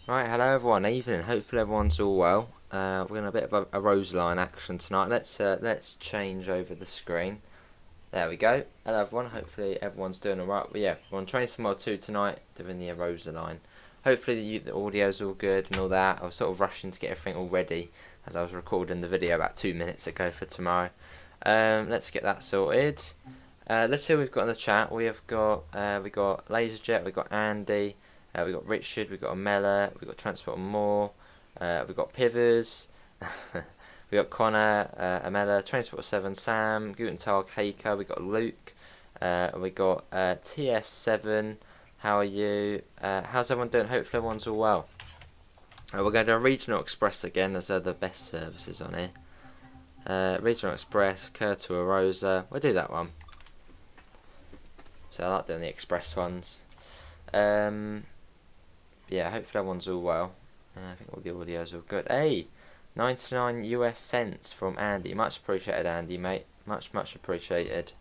Right, hello everyone. Evening. Hopefully everyone's all well. We're going a bit of a Arosa line action tonight. Let's change over the screen. There we go. Hello everyone. Hopefully everyone's doing alright. But yeah, we're on Training Mod 2 tonight, doing the Arosa line. Hopefully the audio's all good and all that. I was sort of rushing to get everything all ready as I was recording the video about 2 minutes ago for tomorrow. Let's get that sorted. Let's see what we've got in the chat. We got Laserjet, we've got Andy. We've got Richard, we've got Amela, we've got Transport and More, we've got Pivers, we've got Connor, Amela, Transport 7, Sam, Guten Tag, Heiko, we've got Luke, we've got TS7, how are you? How's everyone doing? Hopefully everyone's all well. We're going to do Regional Express again, as they're the best services on here. Regional Express, Kerr to Arosa, we'll do that one. So I like doing the express ones. Yeah, hopefully everyone's all well. I think all the audio's all good. Hey, 99 US cents from Andy. Much appreciated, Andy, mate. Much appreciated.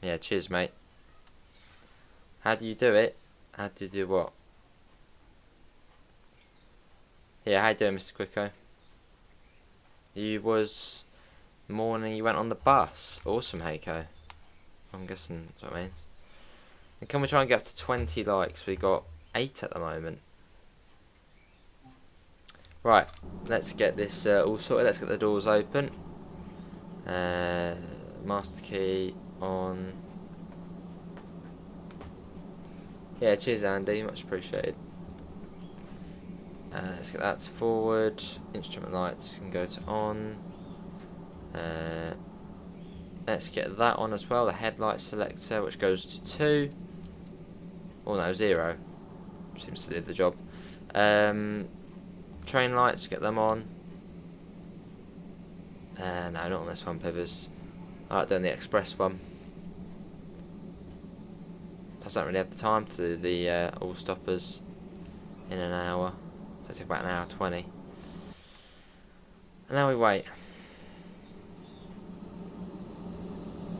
Yeah, cheers, mate. How do you do it? How do you do what? Yeah, how you doing, Mr. Quicko? You was morning, you went on the bus. Awesome, Heiko. I'm guessing that's what it means. And can we try and get up to 20 likes? We got 8 at the moment. Right, let's get this all sorted. Let's get the doors open. Master key on. Yeah, cheers, Andy. Much appreciated. Let's get that to forward. Instrument lights can go to on. Let's get that on as well. The headlight selector, which goes to 2. Oh no, 0. Seems to do the job. Train lights, get them on. No, not on this one, Pivers. I like doing the express one. Plus, I don't really have the time to do the all stoppers in an hour. So it took about an hour 20. And now we wait.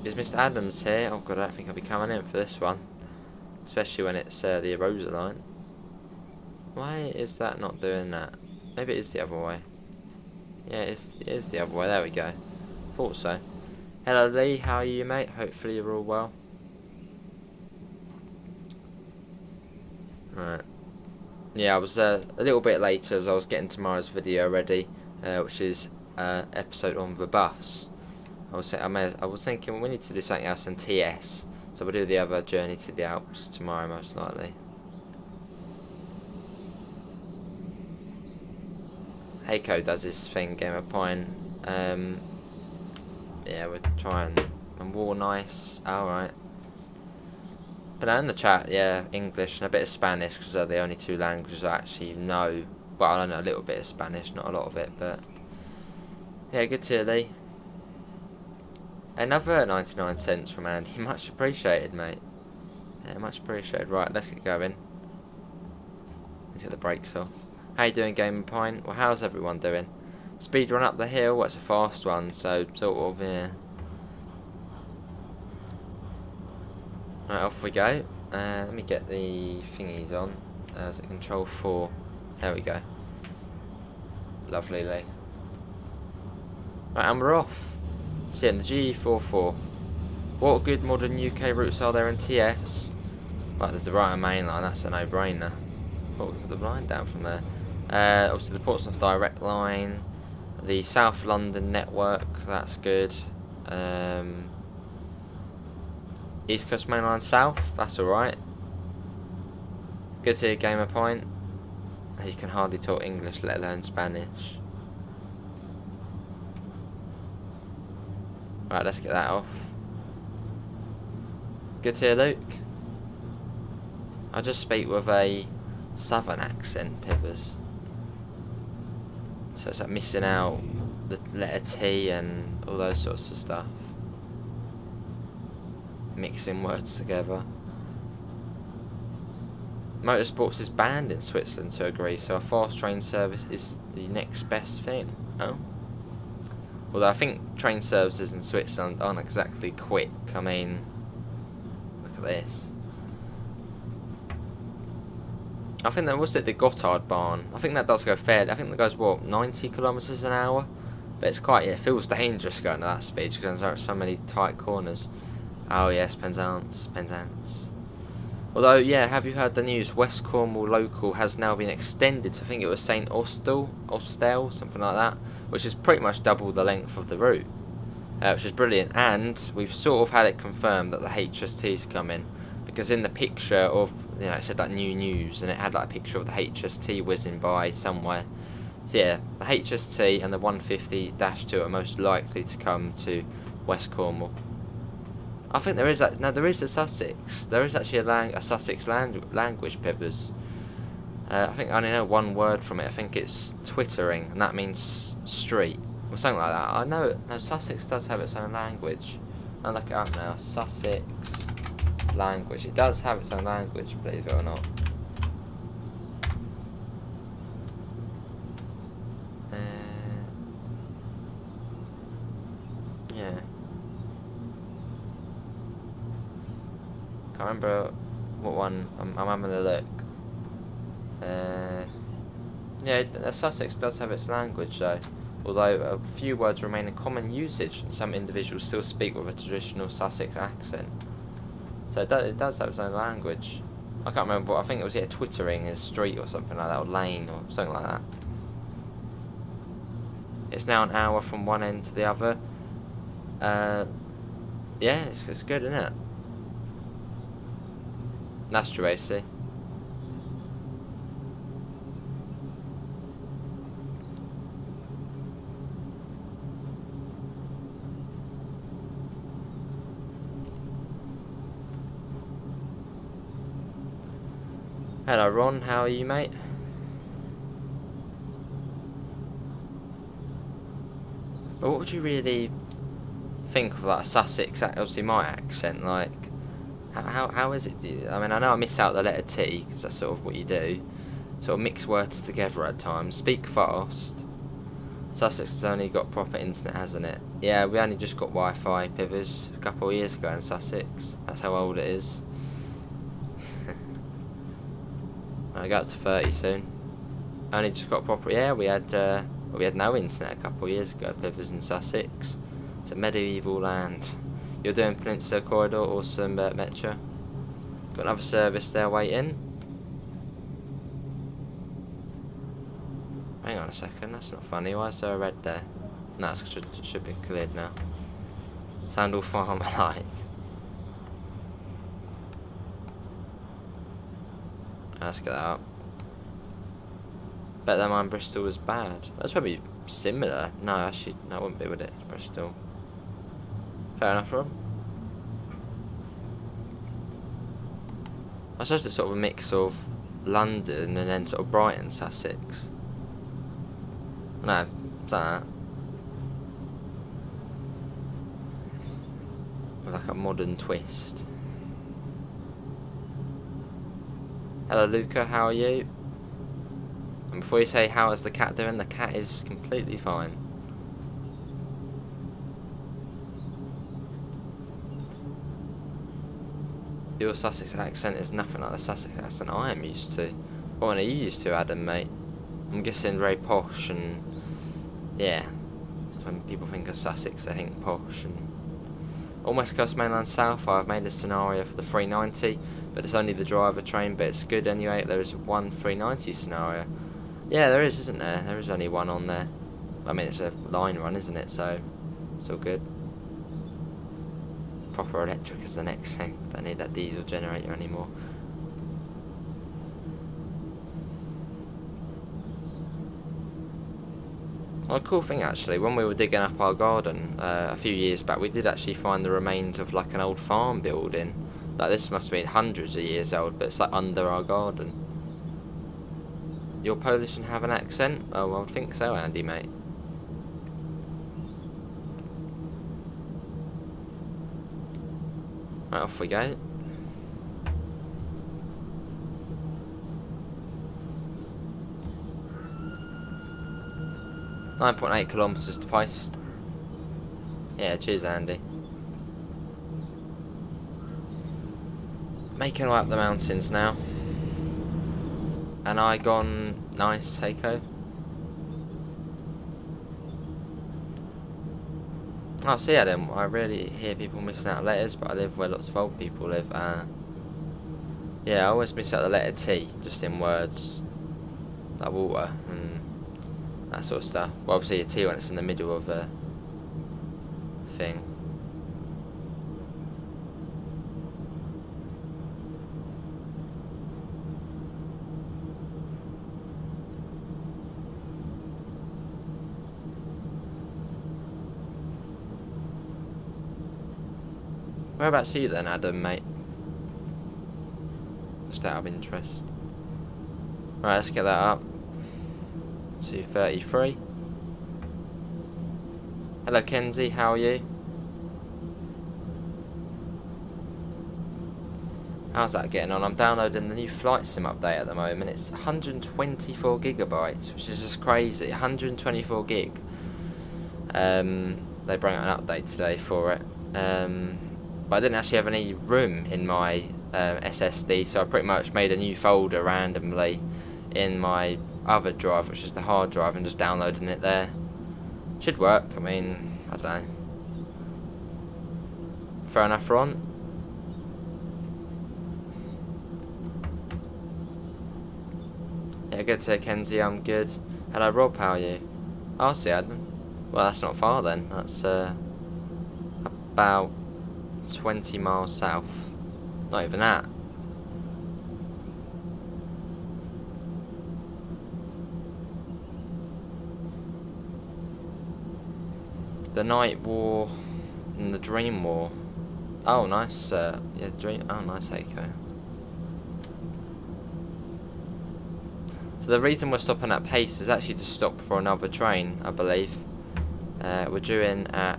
Is Mr. Adams here? Oh god, I don't think I'll be coming in for this one. Especially when it's the Arosa line. Why is that not doing that? Maybe it is the other way. Yeah, it is the other way. There we go. Thought so. Hello Lee, how are you, mate? Hopefully you're all well. Right. Yeah, I was a little bit later as I was getting tomorrow's video ready, which is episode on the bus. I was thinking we need to do something else than TS, so we'll do the other journey to the Alps tomorrow most likely. Heiko does his thing, Game of Pine. Yeah, we're trying. And War Nice, alright. But in the chat, yeah, English and a bit of Spanish, because they're the only 2 languages I actually know. Well, I know a little bit of Spanish, not a lot of it, but yeah, good to hear, Lee. Another 99 cents from Andy, much appreciated, mate. Yeah, much appreciated. Right, let's get going. Let's get the brakes off. How you doing, Game of Pine? Well, how's everyone doing? Speed run up the hill, well, it's a fast one, so sort of, yeah. Right, off we go. Let me get the thingies on. Is it control 4? There we go. Lovely, Lee. Right, and we're off. So yeah, the GE44. What good modern UK routes are there in TS? Right, there's the Brighton main line, that's a no-brainer. Oh, we put the line down from there. Obviously the Portsmouth direct line, the South London network, that's good. East Coast main line south, that's alright. Good to see a gamer point. You can hardly talk English, let alone Spanish. Right, let's get that off. Good to hear, Luke. I just speak with a southern accent, Pivers. So it's like missing out the letter T and all those sorts of stuff. Mixing words together. Motorsports is banned in Switzerland to agree, so a fast train service is the next best thing. Oh. Although I think train services in Switzerland aren't exactly quick. I mean, look at this. I think that was at the Gotthard barn. I think that does go fairly. I think that goes, what, 90 kilometres an hour? But it's quite, it feels dangerous going at that speed because there are so many tight corners. Oh yes, Penzance. Although, yeah, have you heard the news? West Cornwall local has now been extended to, I think it was St Austell, something like that, which is pretty much double the length of the route, which is brilliant. And we've sort of had it confirmed that the HST's come in, because in the picture of, you know, it said like new news, and it had like a picture of the HST whizzing by somewhere. So yeah, the HST and the 150-2 are most likely to come to West Cornwall. I think there is there is a Sussex. There is actually a Sussex language, Pivers. I think I only know one word from it. I think it's twittering, and that means street or something like that. I know. No, Sussex does have its own language. I'll look it up now. Sussex language. It does have its own language, believe it or not. Yeah. Can't remember what one. I'm having a look. Yeah, Sussex does have its language though, although a few words remain in common usage, and some individuals still speak with a traditional Sussex accent. So it does have its own language. I can't remember what. I think it was twittering is street or something like that, or lane or something like that. It's now an hour from one end to the other. Yeah, it's good, isn't it? That's true, AC. Hello Ron, how are you, mate? But what would you really think of like Sussex, obviously my accent, like how is it? I mean, I know I miss out the letter T because that's sort of what you do, sort of mix words together at times, speak fast. Sussex has only got proper internet, hasn't it? Yeah, we only just got Wi-Fi, Pivers, a couple of years ago in Sussex. That's how old it is. I go up to 30 soon. Only just got proper. Yeah, we had no internet a couple of years ago, Pivers in Sussex. It's a medieval land. You're doing Peninsula Corridor, awesome, Metro. Got another service there waiting. Hang on a second, that's not funny. Why is there a red there? No, it should be cleared now. Sound all farm alike. Let's get that up. Bet that mine Bristol was bad. That's probably similar. No, actually, that wouldn't be, would it? It's Bristol. Fair enough, Rob. I suppose it's sort of a mix of London and then sort of Brighton, Sussex. No, it's like that. With like a modern twist. Hello Luca, how are you? And before you say how is the cat doing, the cat is completely fine. Your Sussex accent is nothing like the Sussex accent I am used to. What are you used to, Adam, mate? I'm guessing very posh and yeah. When people think of Sussex, they think posh and on West Coast Mainland South. I've made a scenario for the 390, but it's only the driver train, but it's good anyway. There is one 390 scenario. Yeah, there is, isn't there? There is only one on there. I mean, it's a line run, isn't it? So it's all good. Proper electric is the next thing. Don't need that diesel generator anymore. Well, a cool thing actually, when we were digging up our garden a few years back, we did actually find the remains of like an old farm building. Like this must have been hundreds of years old, but it's like under our garden. You're Polish and have an accent? Oh, well, I think so, Andy, mate. Right, off we go. .8 kilometres to post. Yeah, cheers, Andy. Making our way up the mountains now. And I gone nice, Seiko. Oh, so yeah then, I really hear people missing out letters, but I live where lots of old people live. Yeah, I always miss out the letter T, just in words like water and that sort of stuff. Well, obviously a T when it's in the middle of a thing. Whereabouts are you then, Adam, mate? Just out of interest. Right, let's get that up. 2:33. Hello, Kenzie. How are you? How's that getting on? I'm downloading the new flight sim update at the moment. It's 124 gigabytes, which is just crazy. 124 gig. They brought out an update today for it. But I didn't actually have any room in my SSD, so I pretty much made a new folder randomly in my other drive, which is the hard drive, and just downloading it there. Should work. I mean, I don't know. Fair enough, Ron. Yeah, good to Kenzie. I'm good. Hello, Rob. How are you? I'll see Adam. Well, that's not far then. That's about 20 miles south. Not even that. The Night War and the Dream War. Oh, nice. Yeah, Dream. Oh, nice, Eiko. So the reason we're stopping at Pace is actually to stop for another train, I believe. We're due in at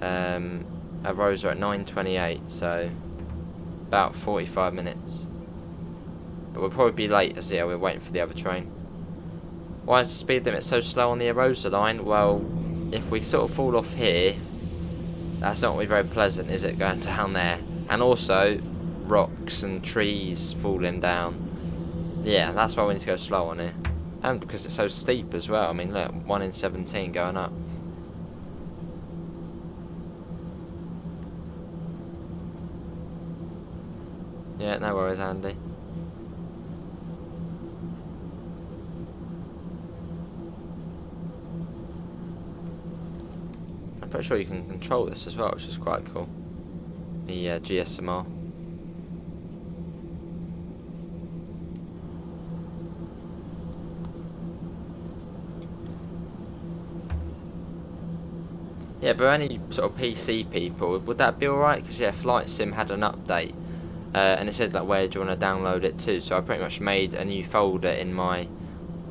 Arosa at 9:28, so about 45 minutes. But we'll probably be late as we're waiting for the other train. Why is the speed limit so slow on the Arosa line? Well, if we sort of fall off here, that's not going to be very pleasant, is it, going down there? And also, rocks and trees falling down. Yeah, that's why we need to go slow on here. And because it's so steep as well. I mean, look, 1 in 17 going up. Yeah, no worries, Andy. I'm pretty sure you can control this as well, which is quite cool. The GSMR. Yeah, but any sort of PC people, would that be alright? Because yeah, Flight Sim had an update, and it said like where do you want to download it to. So I pretty much made a new folder in my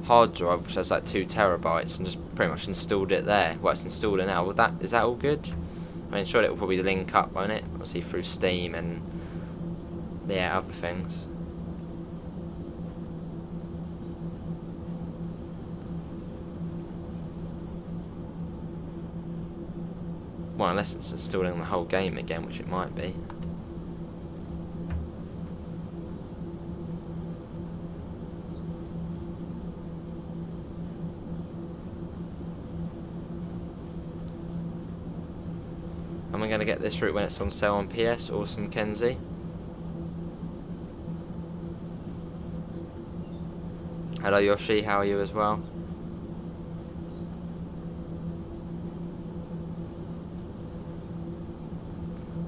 hard drive, which has like 2 terabytes, and just pretty much installed it there. Well, it's installed now. Is that all good? I mean, sure, it will probably link up, won't it? Obviously through Steam and yeah, other things. Well, unless it's installing the whole game again, which it might be. And we're going to get this route when it's on sale on PS. Awesome, Kenzie. Hello, Yoshi. How are you as well?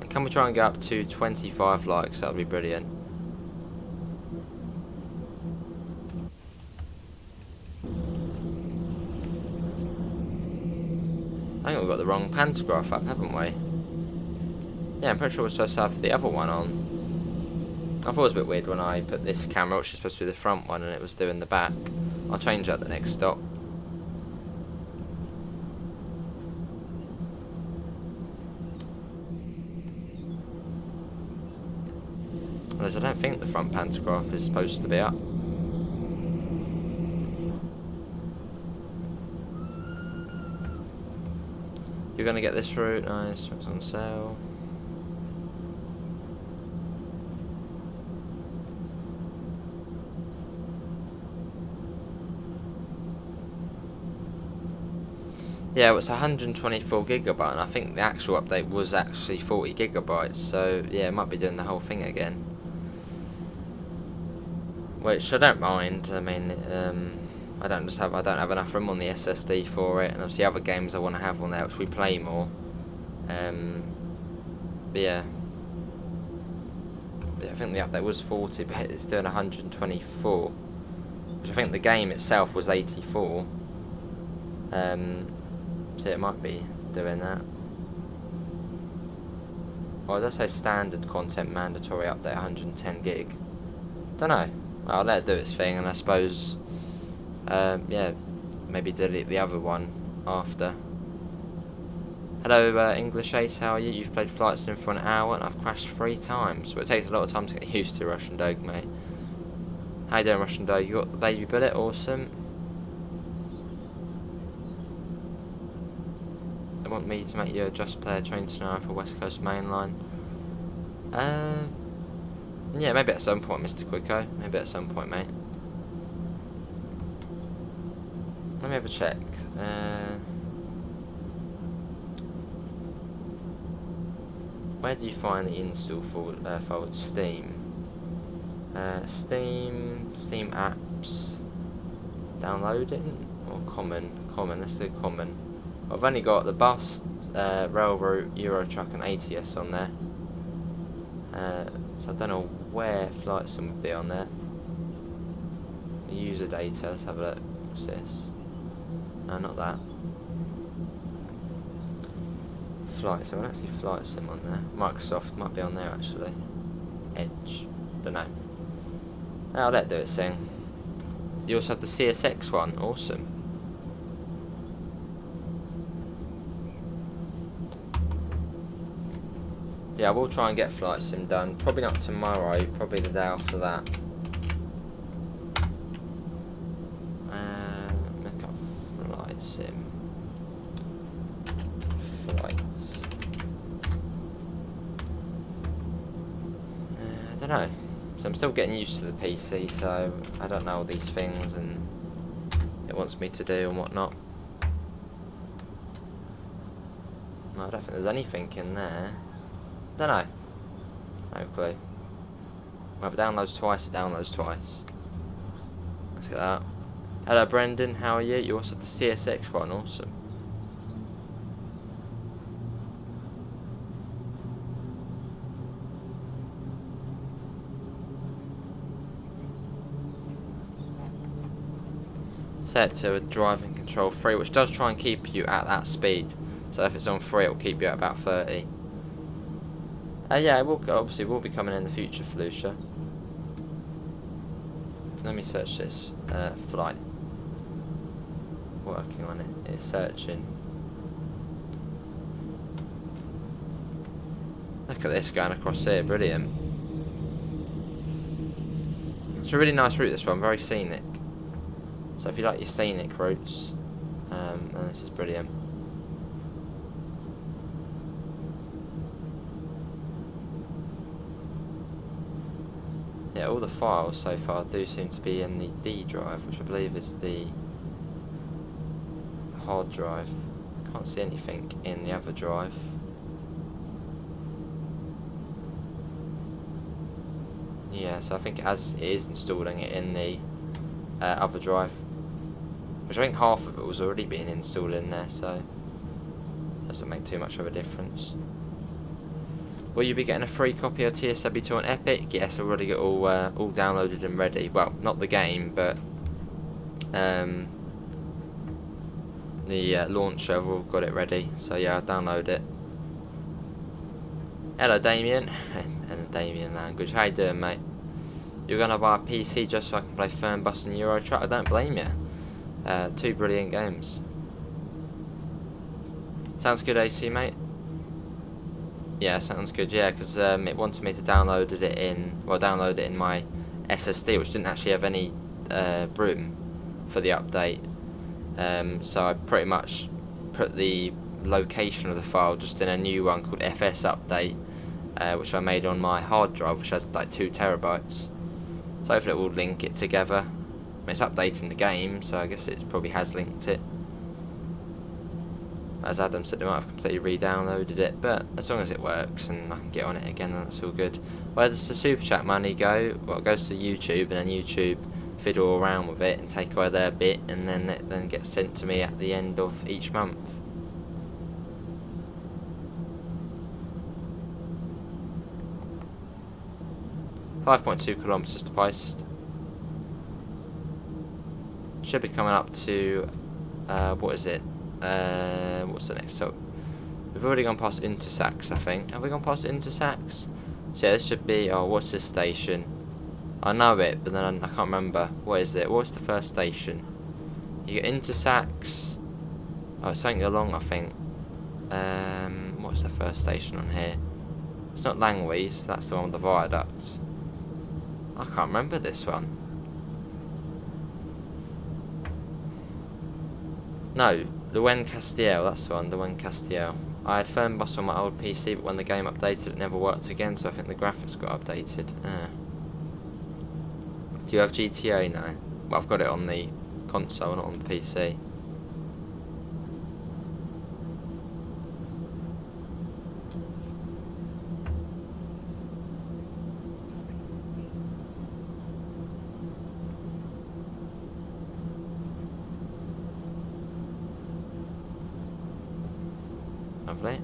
Can we try and get up to 25 likes? That would be brilliant. I think we've got the wrong pantograph up, haven't we? Yeah, I'm pretty sure we're supposed to have the other one on. I thought it was a bit weird when I put this camera, which is supposed to be the front one, and it was doing the back. I'll change that at the next stop. Whereas I don't think the front pantograph is supposed to be up. You're going to get this route. Nice, it's on sale. Yeah, it was 124 gigabyte, and I think the actual update was actually 40 gigabytes. So yeah, it might be doing the whole thing again, which I don't mind. I mean, I don't have enough room on the SSD for it, and obviously other games I want to have on there, which we play more. But yeah. I think the update was 40, but it's doing 124, which I think the game itself was 84. So it might be doing that. Well, it does say standard content mandatory update 110 gig. Don't know. Well, I'll let it do its thing, and I suppose, yeah, maybe delete the other one after. Hello, English Ace, how are you? You've played Flight Sim for an hour and I've crashed 3 times. But it takes a lot of time to get used to Russian Dog, mate. How you doing, Russian Dog? You got the baby bullet? Awesome. They want me to make you a Just Player train scenario for West Coast Mainline. Yeah, maybe at some point, Mr. Quicko. Maybe at some point, mate. Let me have a check. Where do you find the install folder? Steam. Steam apps. Downloading or common? Common. Let's do common. I've only got the bus, railroad, Eurotruck, and ATS on there. So I don't know where Flight Sim would be on there. User data. Let's have a look. What's this? No, not that. Flight Sim. I don't see Flight Sim on there. Microsoft might be on there actually. Edge. Don't know. I'll let it do its thing. You also have the CSX one. Awesome. Yeah, I will try and get Flight Sim done. Probably not tomorrow. Probably the day after that. Make up Flight Sim. Flights. I don't know. So I'm still getting used to the PC, so I don't know all these things and it wants me to do and whatnot. No, I don't think there's anything in there. Don't know. No clue. Well, if it downloads twice, it downloads twice. Let's get that. Hello, Brendan. How are you? You also have the CSX one. Awesome. Set to a driving control 3, which does try and keep you at that speed. So if it's on 3, it will keep you at about 30. Yeah, it will, obviously will be coming in the future, Felucia. Let me search this flight. Working on it. It's searching. Look at this going across here, brilliant. It's a really nice route, this one, very scenic. So if you like your scenic routes, then this is brilliant. Yeah, all the files so far do seem to be in the D drive, which I believe is the hard drive. Can't see anything in the other drive. Yeah, so I think as it is installing it in the other drive, which I think half of it was already being installed in there, so doesn't make too much of a difference. Will you be getting a free copy of TSW2 on Epic? Yes, I've already got all downloaded and ready. Well, not the game, but the launcher, I've all got it ready. So yeah, I'll download it. Hello, Damien. And Damien language. How you doing, mate? You're gonna buy a PC just so I can play Fernbus and Eurotruck? I don't blame you. 2 brilliant games. Sounds good, AC, mate. Yeah, sounds good. Yeah, because it wanted me to download it in my SSD, which didn't actually have any room for the update. So I pretty much put the location of the file just in a new one called FS Update, which I made on my hard drive, which has like 2 terabytes. So hopefully it will link it together. I mean, it's updating the game, so I guess it probably has linked it. As Adam said, they might have completely re-downloaded it, but as long as it works and I can get on it again, then that's all good. Where does the super chat money go? Well, it goes to YouTube, and then YouTube fiddle around with it and take away their bit, and then it then gets sent to me at the end of each month. .2 kilometers to post. Should be coming up to what is it? What's the next stop? We've already gone past Intersax, I think. Have we gone past Intersax? So yeah, this should be. Oh, what's this station? I know it, but then I can't remember. What is it? What's the first station? You get Intersax. Oh, it's something along, I think. What's the first station on here? It's not Langwees. That's the one with the viaduct. I can't remember this one. No, the Wen Castiel, that's the one, the Wen Castiel. I had Fernbus on my old PC, but when the game updated it never worked again, so I think the graphics got updated. Do you have GTA now? Well, I've got it on the console, not on the PC. Lovely.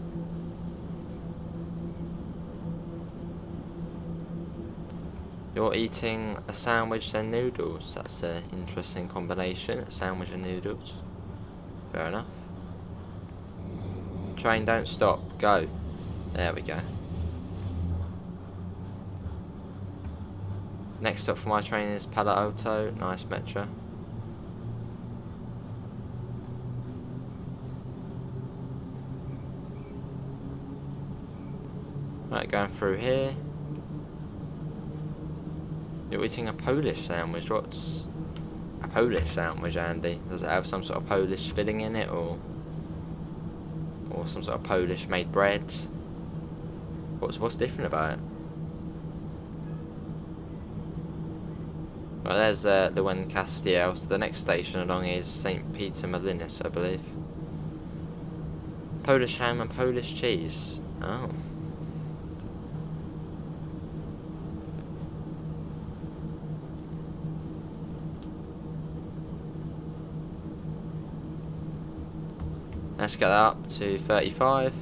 You're eating a sandwich and noodles. That's an interesting combination. A sandwich and noodles. Fair enough. Train, don't stop. Go. There we go. Next stop for my train is Palo Alto. Nice metro. Right, going through here. You're eating a Polish sandwich. What's a Polish sandwich, Andy? Does it have some sort of Polish filling in it, or some sort of Polish made bread? What's different about it? Right, there's the Wen Castiel. So the next station along is St. Peter Molinis, I believe. Polish ham and Polish cheese. Oh. Let's get that up to 35.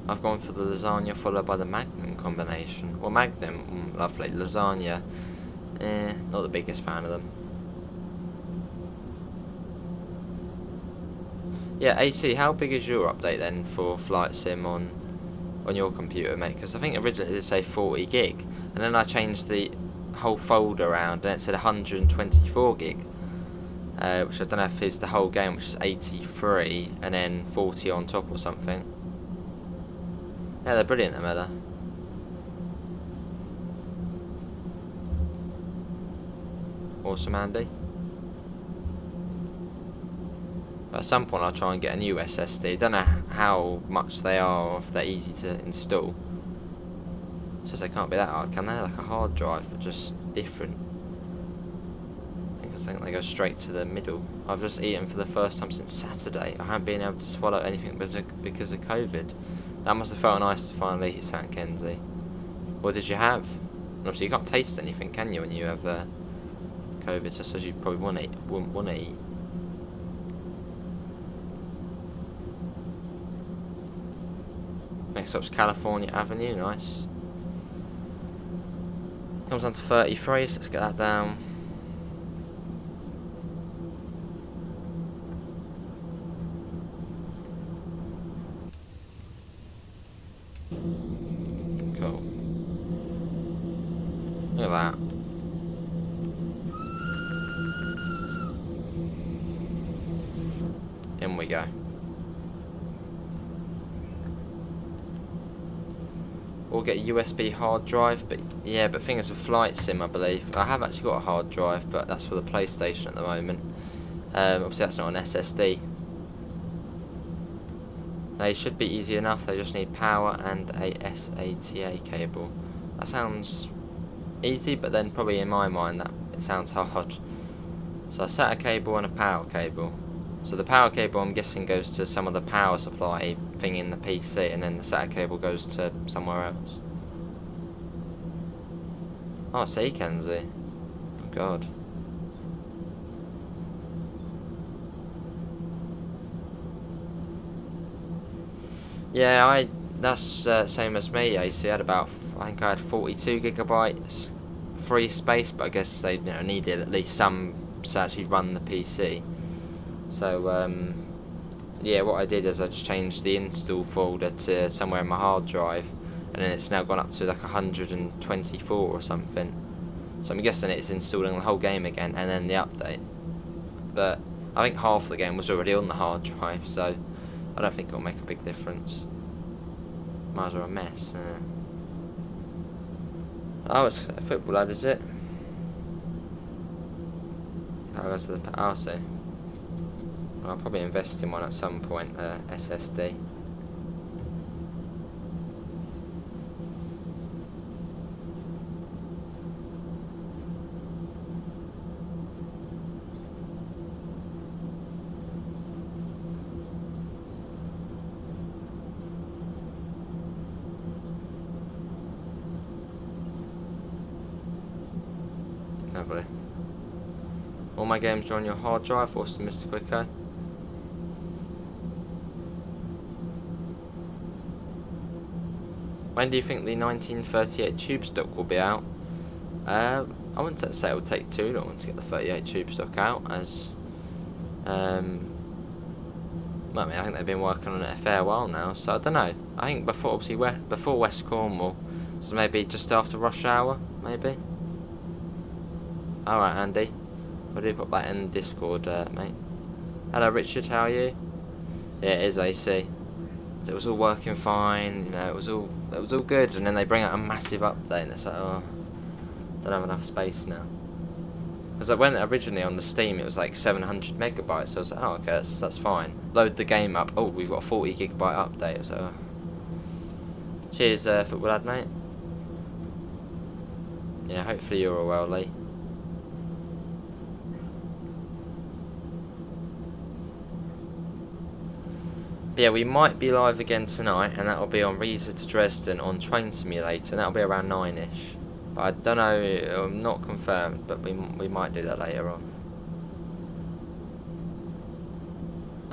I've gone for the lasagna followed by the Magnum combination. Well, Magnum, lovely. Lasagna, not the biggest fan of them. Yeah, AT, how big is your update then for Flight Sim on your computer, mate? Because I think originally it did say 40 gig, and then I changed the whole folder around and it said 124 gig, which I don't know if is the whole game, which is 83 and then 40 on top or something. Yeah, they're brilliant, Amela. Awesome, Andy. But at some point I'll try and get a new SSD. Don't know how much they are or if they're easy to install. Says they can't be that hard, can they? Like a hard drive, but just different. I think they go straight to the middle. I've just eaten for the first time since Saturday. I haven't been able to swallow anything because of COVID. That must have felt nice to finally eat St. Kenzie. What did you have? And obviously you can't taste anything, can you, when you have COVID? So I suppose you probably wouldn't want to eat. Next up's California Avenue, nice. Comes on to 33, so let's get that down. Cool. Look at that. In we go. Or get a USB hard drive, but yeah, but thing is with Flight Sim, I believe. I have actually got a hard drive, but that's for the PlayStation at the moment. Obviously that's not an SSD. They should be easy enough, they just need power and a SATA cable. That sounds easy, but then probably in my mind that it sounds hard. So I set a cable and a power cable. So the power cable, I'm guessing, goes to some of the power supply thing in the PC, and then the SATA cable goes to somewhere else. Oh, see, Kenzie. Oh God. Yeah, that's same as me. AC had about, I think I had 42 gigabytes free space, but I guess they needed at least some to actually run the PC. So yeah, what I did is I just changed the install folder to somewhere in my hard drive, and then it's now gone up to like 124 or something. So I'm guessing it's installing the whole game again and then the update. But I think half the game was already on the hard drive, so I don't think it'll make a big difference. Might as well a mess. Oh, it's a football lad, is it? Oh, that's the. I'll see. I'll probably invest in one at some point. SSD. Lovely. All my games are on your hard drive, awesome, Mr. Quicko. When do you think the 1938 tube stock will be out? I wouldn't say it will take too long to get the 38 tube stock out, as well, I mean, I think they've been working on it a fair while now, so I don't know. I think before, obviously, before West Cornwall, so maybe just after rush hour, maybe. Alright, Andy. I do put that in Discord, mate. Hello, Richard, how are you? Yeah, it is AC. It was all working fine, it was all good, and then they bring out a massive update, and it's like, oh, don't have enough space now. Because like, when originally on the Steam, it was like 700 megabytes, so I was like, oh, okay, that's fine. Load the game up. Oh, we've got a 40 gigabyte update, so. Cheers, football lad, mate. Yeah, hopefully you're all well, Lee. But yeah, we might be live again tonight, and that'll be on Riesa to Dresden on Train Simulator, and that'll be around 9ish. But I don't know, I'm not confirmed, but we might do that later on.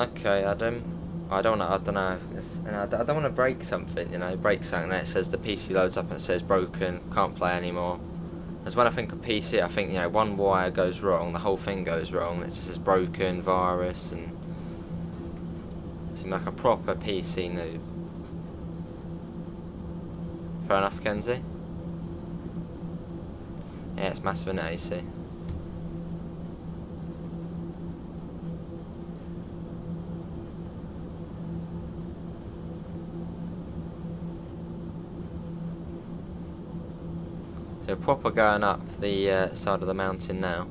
Okay, Adam. I don't know. I don't want to break something, break something that says the PC loads up and it says broken, can't play anymore. As when I think of PC, I think one wire goes wrong, the whole thing goes wrong. It just says broken, virus, and seem like a proper PC noob. Fair enough, Kenzie. Yeah, it's massive in AC. So proper going up the side of the mountain now.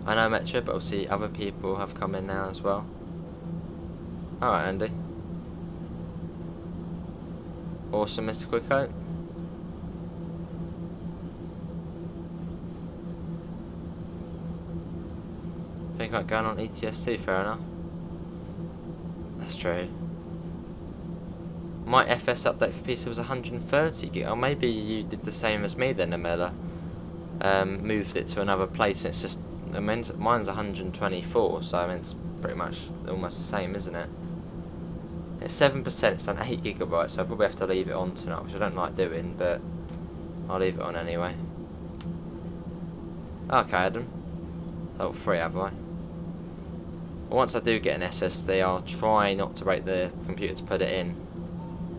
I know Metro, but obviously other people have come in now as well. Alright, Andy. Awesome, Mr. Quicko. Think about going on ETS2, fair enough. That's true. My FS update for PC was 130 gig. Or maybe you did the same as me then, Amela. Moved it to another place, and it's just, mine's 124, so I mean, it's pretty much almost the same, isn't it? It's 7%, it's on 8 gigabytes, so I probably have to leave it on tonight, which I don't like doing, but I'll leave it on anyway. Okay, Adam. So 3 have I? Well, once I do get an SSD, I'll try not to break the computer to put it in.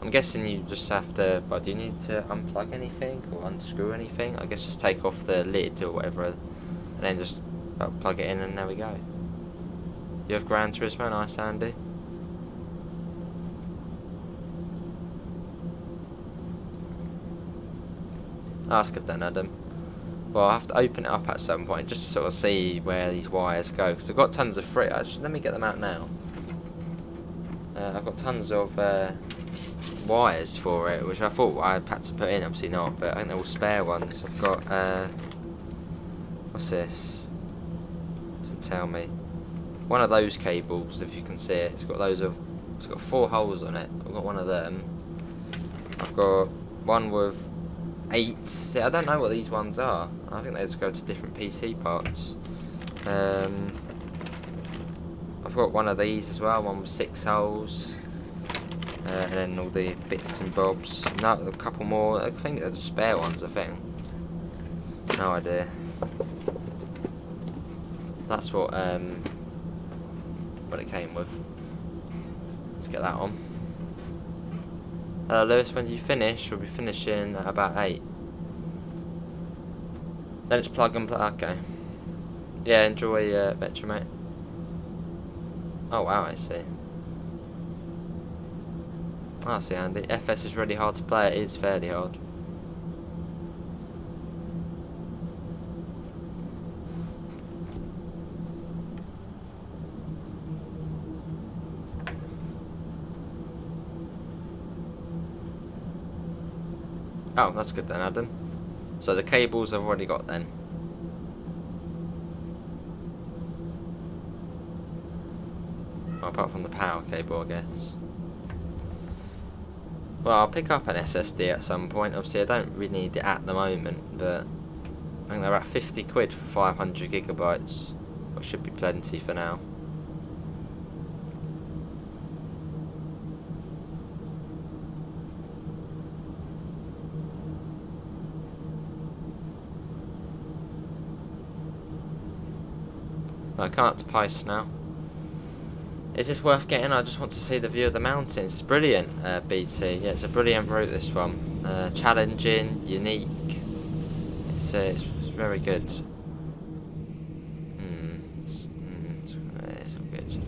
I'm guessing you just have to, but do you need to unplug anything or unscrew anything? I guess just take off the lid or whatever, and then just plug it in, and there we go. You have Gran Turismo, nice, Andy. Oh, that's good then, Adam. Well, I'll have to open it up at some point just to sort of see where these wires go, because I've got tons of free. Actually, let me get them out now. I've got tons of wires for it, which I thought I had to put in, obviously not, but I think they're all spare ones. I've got, what's this? Doesn't tell me. One of those cables, if you can see it, it's got 4 holes on it. I've got one of them. I've got one with 8. See, I don't know what these ones are. I think they just go to different PC parts. I've got one of these as well, one with 6 holes. And then all the bits and bobs. No, a couple more. I think they're the spare ones, I think. No idea. That's what it came with. Let's get that on. Lewis, when you finish, we'll be finishing at about 8. Then it's plug and play. Okay. Yeah, enjoy Metro, mate. Oh wow, I see. I see, Andy. FS is really hard to play. It is fairly hard. Oh, that's good then, Adam. So the cables I've already got then. Well, apart from the power cable, I guess. Well, I'll pick up an SSD at some point. Obviously, I don't really need it at the moment, but I think they're about 50 quid for 500 gigabytes, which should be plenty for now. Right, come up to Pice now. Is this worth getting? I just want to see the view of the mountains. It's brilliant, BT. Yeah, it's a brilliant route, this one. Challenging, unique. It's very good. It's all good.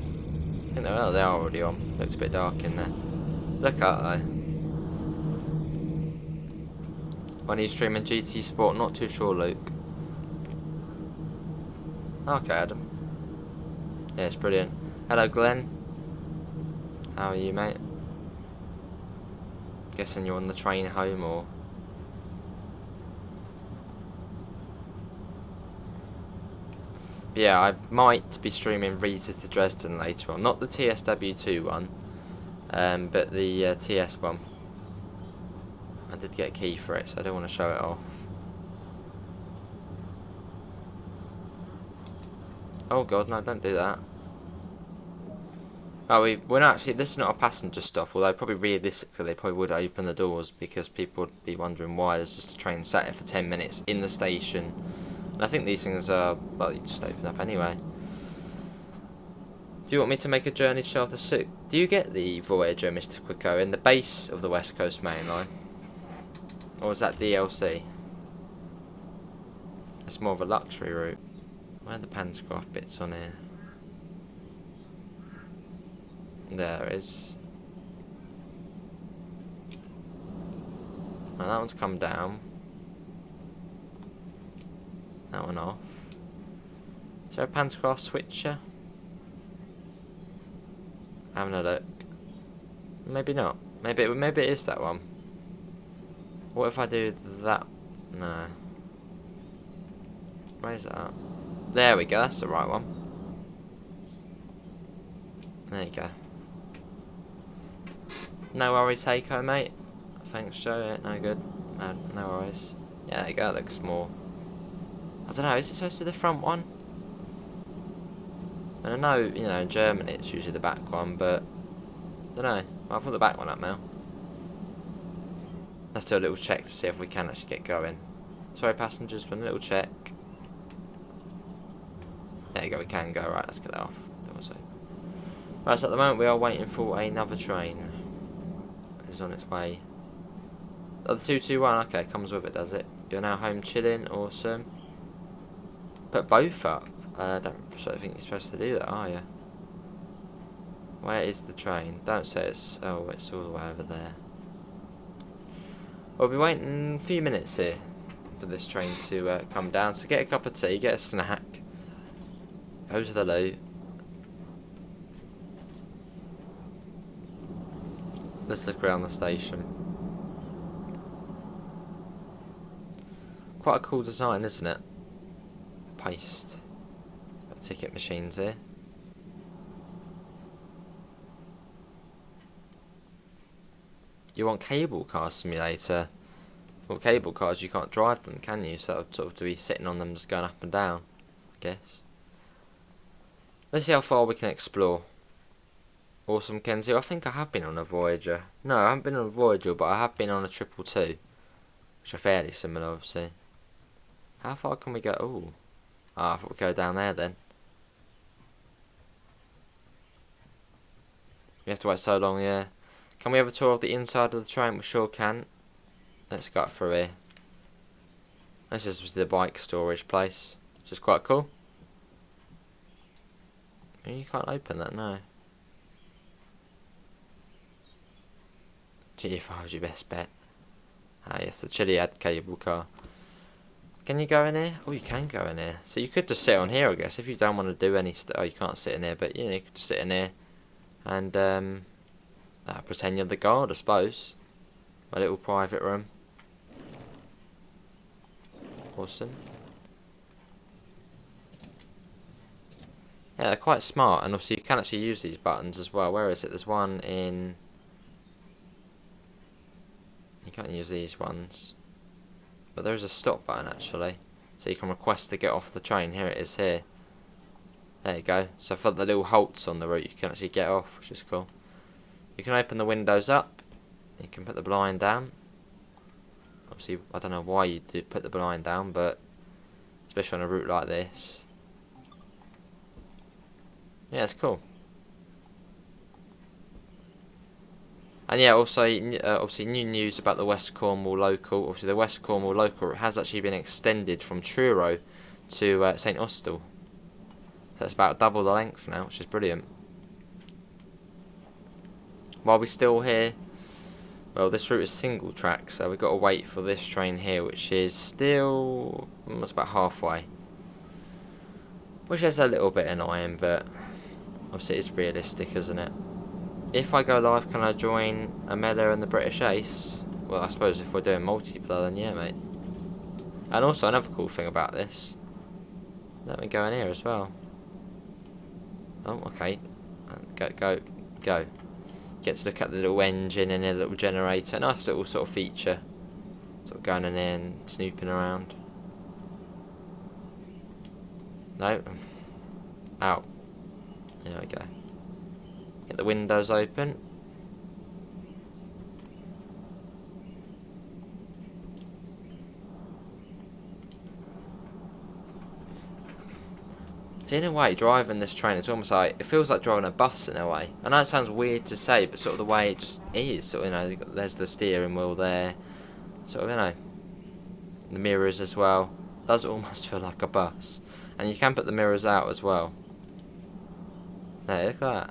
I think they are already on. Looks a bit dark in there. Look out though. When are you streaming GT Sport? Not too sure, Luke. Okay, Adam. Yeah, it's brilliant. Hello, Glenn. How are you, mate? Guessing you're on the train home, or... Yeah, I might be streaming Reasons to Dresden later on. Not the TSW2 one, but the TS one. I did get a key for it, so I don't want to show it off. Oh god, no, don't do that. Oh, we're not actually, this is not a passenger stop, although probably realistically they probably would open the doors because people would be wondering why there's just a train sat here for 10 minutes in the station. And I think these things are, well, you just open up anyway. Do you want me to make a journey to Shelter 6? Do you get the Voyager, Mr. Quicko, in the base of the West Coast Main Line? Or is that DLC? It's more of a luxury route. Where are the pantograph bits on here? There it is. Well, that one's come down. That one off. Is there a pantograph switcher? Having a look. Maybe not. Maybe it is that one. What if I do that? No. Where's that at? There we go, that's the right one. There you go. No worries, Heiko, mate. Thanks, Joe. No good. No worries. Yeah, there you go, it looks more... I don't know, is it supposed to be the front one? And I know, you know, in Germany it's usually the back one, but... I don't know. I'll put the back one up now. Let's do a little check to see if we can actually get going. Sorry, passengers, for a little check. There you go, we can go. Right, let's get that off. Right, so at the moment we are waiting for another train. It's on its way. Oh, the 221, okay, comes with it, does it? You're now home chilling, awesome. Put both up. I don't sort of think you're supposed to do that, are you? Where is the train? Don't say it's... Oh, it's all the way over there. We'll be waiting a few minutes here for this train to come down. So get a cup of tea, get a snack. Go to the loo. Let's look around the station. Quite a cool design, isn't it? Paste. Got ticket machines here. You want cable car simulator? Well, cable cars, you can't drive them, can you? So sort of to be sitting on them, just going up and down, I guess. Let's see how far we can explore. Awesome, Kenzie. I think I have been on a Voyager. No, I haven't been on a Voyager, but I have been on a 222, which are fairly similar, obviously. How far can we go? Ooh. I thought we'd go down there then. We have to wait so long, yeah. Can we have a tour of the inside of the train? We sure can. Let's go up through here. This is the bike storage place, which is quite cool. You can't open that, no. GFR was your best bet. Ah yes, the Chiliad cable car. Can you go in here? Oh, you can go in here. So you could just sit on here, I guess, if you don't want to do any stuff. Oh, you can't sit in here, but you could just sit in here and pretend you're the guard, I suppose. My little private room. Awesome. Yeah, they're quite smart, and obviously you can actually use these buttons as well. Where is it? There's one in... You can't use these ones. But there is a stop button actually. So you can request to get off the train. Here it is here. There you go. So for the little halts on the route you can actually get off, which is cool. You can open the windows up. You can put the blind down. Obviously, I don't know why you do put the blind down, but especially on a route like this. Yeah, it's cool. And yeah, also, obviously, new news about the West Cornwall local. Obviously, the West Cornwall local has actually been extended from Truro to St Austell. So it's about double the length now, which is brilliant. While we're still here, well, this route is single track, so we've got to wait for this train here, which is still almost about halfway. Which is a little bit annoying, but obviously it's realistic, isn't it? If I go live, can I join Amela and the British Ace? Well, I suppose if we're doing multiplayer, then yeah, mate. And also, another cool thing about this, let me go in here as well. Oh, okay. Go. Get to look at the little engine and the little generator. Nice little sort of feature. Sort of going in there and snooping around. No. Out. There we go. Get the windows open. So in a way, driving this train, it's almost like, it feels like driving a bus in a way. I know it sounds weird to say, but sort of the way it just is. Sort of, there's the steering wheel there. Sort of, the mirrors as well. It does almost feel like a bus. And you can put the mirrors out as well. There, look at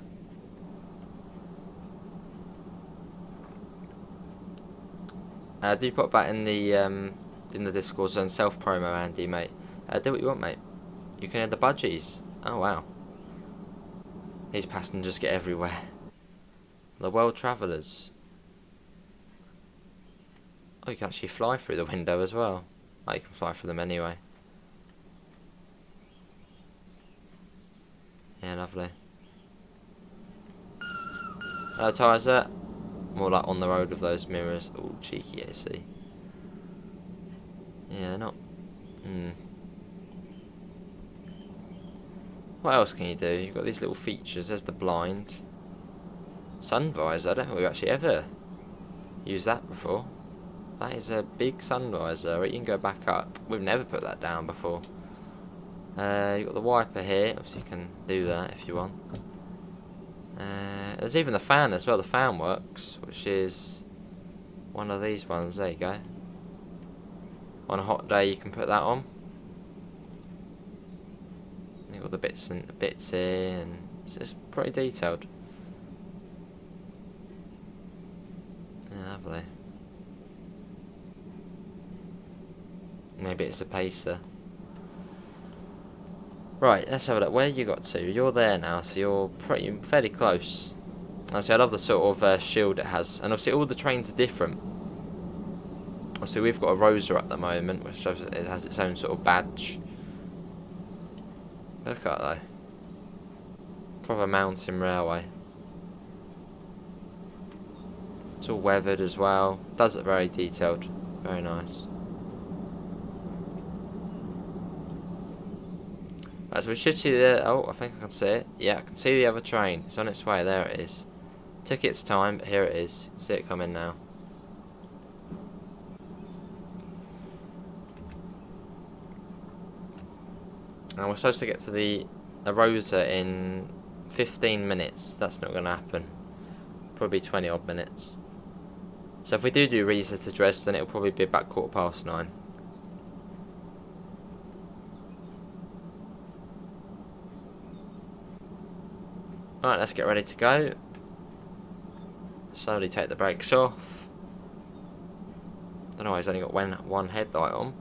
that. Do put that in the Discord zone, self promo, Andy, mate. Do what you want, mate. You can add the budgies. Oh wow. These passengers get everywhere. The world travellers. Oh, you can actually fly through the window as well. Oh, you can fly through them anyway. Yeah, lovely. Hello, Tizer. More like on the road with those mirrors. Oh, cheeky AC. Yeah, they're not... What else can you do? You've got these little features. There's the blind. Sun visor. I don't think we've actually ever used that before. That is a big sun visor. You can go back up. We've never put that down before. You've got the wiper here. Obviously you can do that if you want. There's even the fan as well. The fan works, which is one of these ones. There you go. On a hot day you can put that on. You've got the bits here, and it's pretty detailed. Yeah, lovely. Maybe it's a pacer. Right, let's have a look. Where you got to? You're there now, so you're fairly close. Obviously, I love the sort of shield it has, and obviously all the trains are different. Obviously, we've got Arosa at the moment, which it has its own sort of badge. Look at that though. Proper mountain railway. It's all weathered as well. Does look very detailed. Very nice. Right, so we should see the... Oh, I think I can see it. Yeah, I can see the other train. It's on its way. There it is. Took its time, but here it is. You can see it coming now. And we're supposed to get to the Arosa in 15 minutes. That's not going to happen. Probably 20 odd minutes. So if we do Riesa to Dresden, it'll probably be about 9:15. Alright, let's get ready to go. Slowly take the brakes off. Don't know why he's only got one headlight on.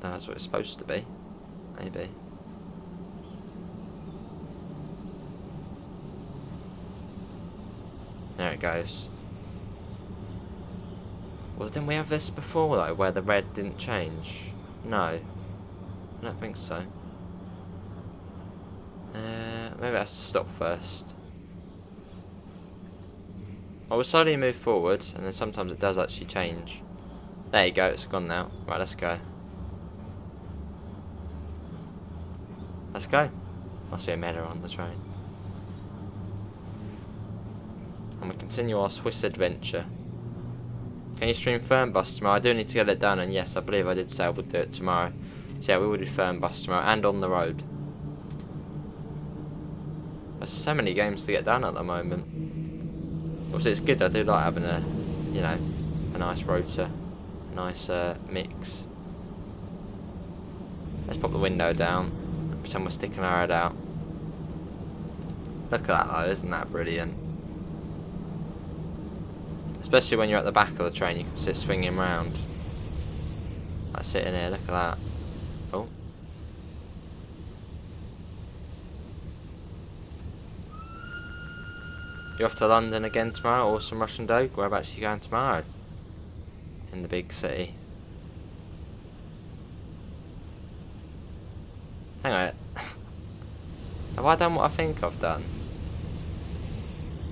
That's what it's supposed to be. Maybe. There it goes. Well, didn't we have this before though, where the red didn't change? No. I don't think so. Maybe it has to stop first. Well, we'll slowly move forward, and then sometimes it does actually change. There you go, it's gone now. Right, let's go. Let's go. Must be a medal on the train. And we continue our Swiss adventure. Can you stream Fernbus tomorrow? I do need to get it done, and yes, I believe I did say I would do it tomorrow. So yeah, we will do Fernbus tomorrow, and on the road. There's so many games to get done at the moment. Obviously it's good, I do like having a, you know, a nice rota, a nice mix. Let's pop the window down, pretend we're sticking our head out. Look at that though, isn't that brilliant? Especially when you're at the back of the train, you can sit swinging round. Like sitting here, look at that. Oh. You're off to London again tomorrow? Awesome Russian Dog. Whereabouts are you going tomorrow? In the big city. Hang on. Have I done what I think I've done?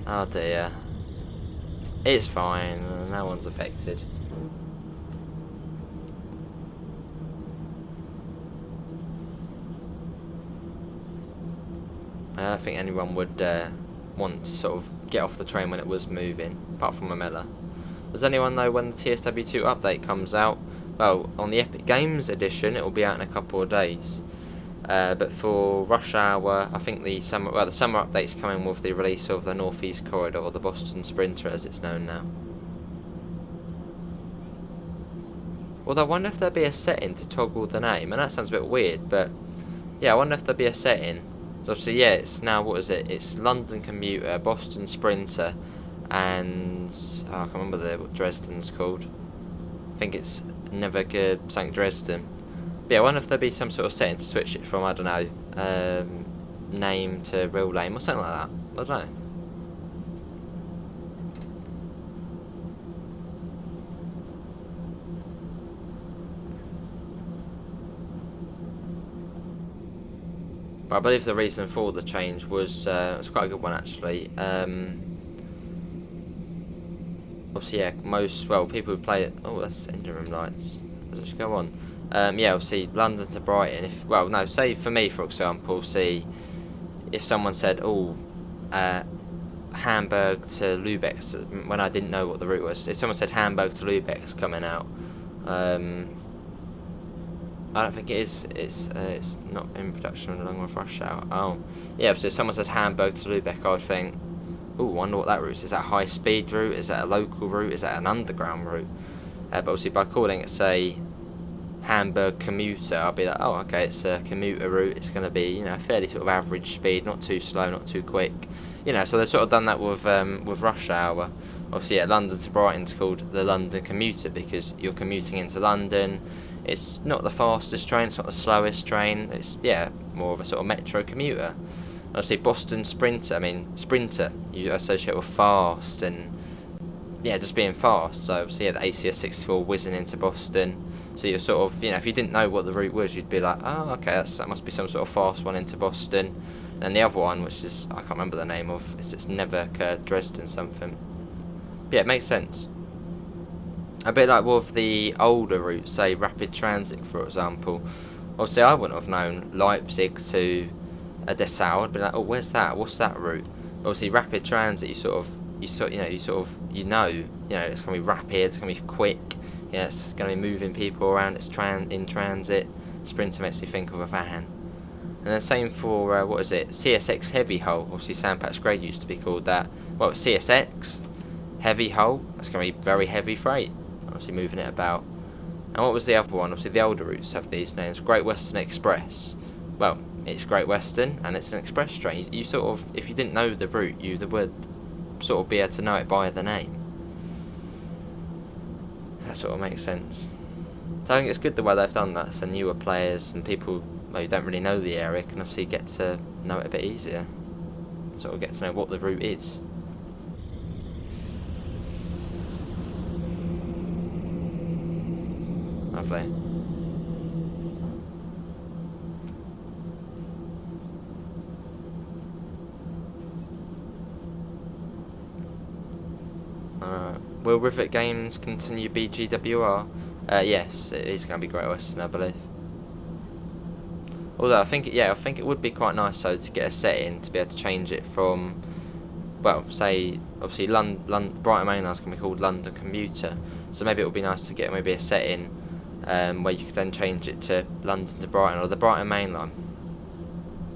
Oh dear. It's fine. No one's affected. I don't think anyone would want to sort of get off the train when it was moving, apart from Amela. Does anyone know when the TSW2 update comes out? Well, on the Epic Games edition, it will be out in a couple of days. But for Rush Hour, I think the summer update's coming with the release of the North East Corridor, or the Boston Sprinter as it's known now. Although I wonder if there'll be a setting to toggle the name, and that sounds a bit weird, but yeah, I wonder if there'll be a setting. So obviously, yeah, it's now, what is it? It's London Commuter, Boston Sprinter, and oh, I can't remember what Dresden's called. I think it's Never Good St. Dresden. But yeah, I wonder if there'll be some sort of setting to switch it from, I don't know, name to real name or something like that. I don't know. But I believe the reason for the change was it's quite a good one actually. Obviously, yeah, people who play it. Oh, that's engine room lights. Does it go on? Yeah, obviously London to Brighton. Say for me, for example, see if someone said, oh, Hamburg to Lübeck, when I didn't know what the route was. If someone said Hamburg to Lübeck's coming out, I don't think it is. It's not in production along with Rush Hour. Oh, yeah. So if someone said Hamburg to Lübeck, I would think, oh, I wonder what that route is. Is that a high speed route? Is that a local route? Is that an underground route? But obviously, by calling it, say, Hamburg commuter, I'll be like, oh, okay, it's a commuter route. It's going to be, you know, fairly sort of average speed, not too slow, not too quick. You know, so they've sort of done that with Rush Hour. Obviously, yeah, London to Brighton's called the London commuter because you're commuting into London. It's not the fastest train, it's not the slowest train, it's, yeah, more of a sort of metro commuter. Obviously Boston Sprinter, I mean Sprinter, you associate with fast and yeah, just being fast. So obviously, yeah, the ACS 64 whizzing into Boston. So you're sort of, if you didn't know what the route was, you'd be like, oh, okay, that must be some sort of fast one into Boston. And the other one, which is, I can't remember the name of, it's never Dresden something. But yeah, it makes sense. A bit like with the older routes, say rapid transit, for example. Obviously, I wouldn't have known Leipzig to Dessau. I'd be like, oh, where's that? What's that route? Obviously, rapid transit, you know, it's gonna be rapid, it's gonna be quick, it's gonna be moving people around, it's in transit. Sprinter makes me think of a van. And then same for what is it? CSX heavy hull. Obviously, Sandpatch Grey used to be called that. Well, CSX heavy hull. That's gonna be very heavy freight. Obviously, moving it about. And what was the other one? Obviously, the older routes have these names. Great Western Express. Well, it's Great Western and it's an express train. You sort of, if you didn't know the route, you would sort of be able to know it by the name. That sort of makes sense. So I think it's good the way they've done that, so newer players and people who don't really know the area can obviously get to know it a bit easier. Sort of get to know what the route is. Lovely. Will Rivet Games continue BGWR? Yes, it is going to be Great Western, I believe. Although I think it would be quite nice though to get a setting to be able to change it from, well, say obviously Brighton Mainline's going to be called London Commuter, so maybe it would be nice to get maybe a setting where you could then change it to London to Brighton or the Brighton Mainline.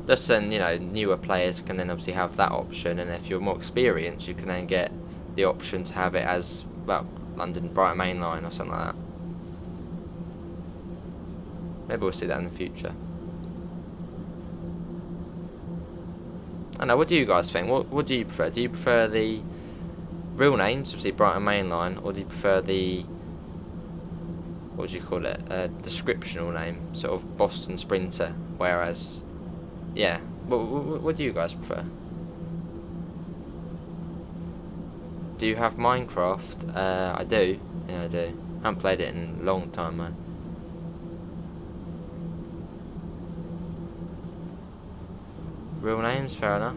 Just then, newer players can then obviously have that option, and if you're more experienced, you can then get the option to have it as, well, London Brighton Mainline or something like that. Maybe we'll see that in the future. I know, what do you guys think? What do you prefer? Do you prefer the real names, obviously Brighton Mainline, or do you prefer the, what would you call it, descriptional name, sort of Boston Sprinter, whereas, yeah, what do you guys prefer? Do you have Minecraft? I do. Yeah, I do. I haven't played it in a long time, man. Real names, fair enough.